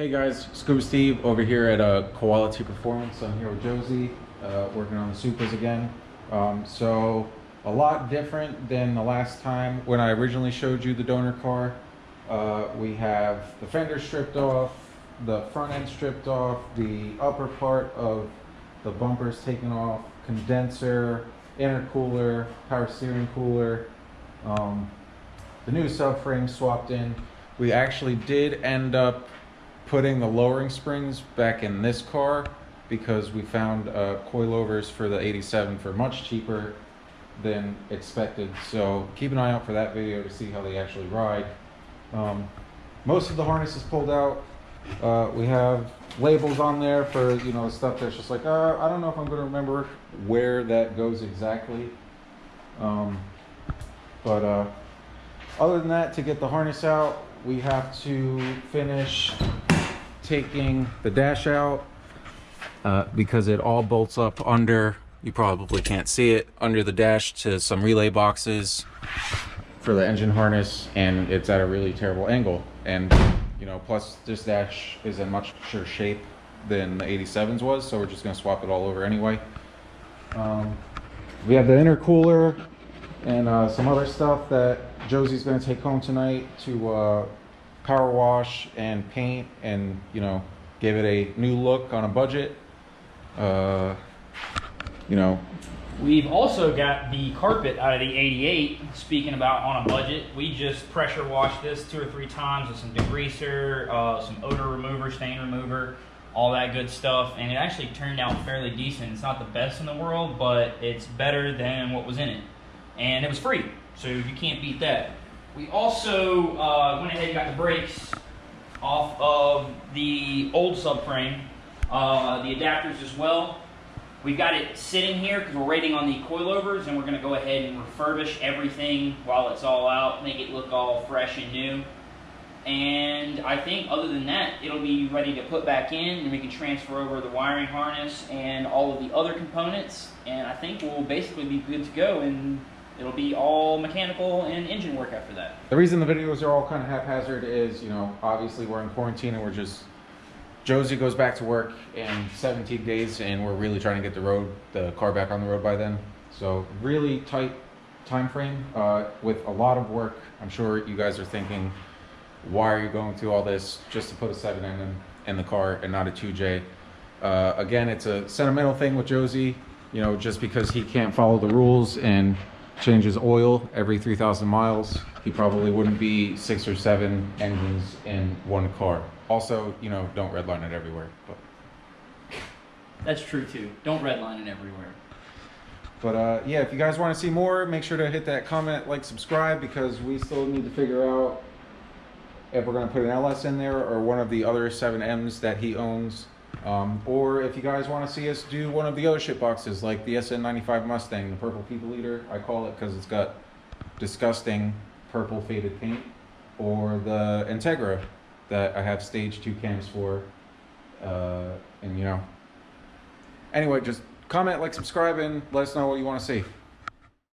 Hey guys, Scuba Steve over here at Koala-Tee Performance. I'm here with Josie, working on the Supras again. So a lot different than the last time when I originally showed you the donor car. We have the fender stripped off, the front end stripped off, the upper part of the bumpers taken off, condenser, intercooler, power steering cooler, the new subframe swapped in. We actually did end up putting the lowering springs back in this car because we found coilovers for the 87 for much cheaper than expected. So keep an eye out for that video to see how they actually ride. Most of the harness is pulled out. We have labels on there for, you know, stuff that's just like, I don't know if I'm going to remember where that goes exactly. But other than that, to get the harness out, we have to finish taking the dash out because it all bolts up under, you probably can't see it, under the dash to some relay boxes for the engine harness, and it's at a really terrible angle. And you know, plus this dash is in much better shape than the 87's was, so we're just going to swap it all over anyway. We have the intercooler and some other stuff that Josie's going to take home tonight to power wash and paint and, you know, give it a new look on a budget. You know, we've also got the carpet out of the 88. Speaking about on a budget, we just pressure washed this 2 or 3 times with some degreaser, some odor remover, stain remover, all that good stuff, and it actually turned out fairly decent. It's not the best in the world, but it's better than what was in it, and it was free, so you can't beat that. We also went ahead and got the brakes off of the old subframe, the adapters as well. We've got it sitting here because we're waiting on the coilovers, and we're going to go ahead and refurbish everything while it's all out, make it look all fresh and new. And I think other than that, it'll be ready to put back in, and we can transfer over the wiring harness and all of the other components, and I think we'll basically be good to go, and it'll be all mechanical and engine work after that. The reason the videos are all kind of haphazard is, you know, obviously we're in quarantine and we're just, Josie goes back to work in 17 days and we're really trying to get the car back on the road by then. So really tight time frame with a lot of work. I'm sure you guys are thinking, why are you going through all this just to put a 7N in the car and not a 2J? Again, it's a sentimental thing with Josie, you know, just because he can't follow the rules and changes oil every 3,000 miles, he probably wouldn't be 6 or 7 engines in one car. Also, you know, don't redline it everywhere. But that's true too. Don't redline it everywhere. But yeah, if you guys want to see more, make sure to hit that comment, like, subscribe, because we still need to figure out if we're going to put an LS in there or one of the other 7Ms that he owns. Or if you guys want to see us do one of the other shit boxes, like the SN95 Mustang, the purple people eater, I call it because it's got disgusting purple faded paint, or the Integra that I have stage 2 cams for, and you know, anyway, just comment, like, subscribe, and let us know what you want to see.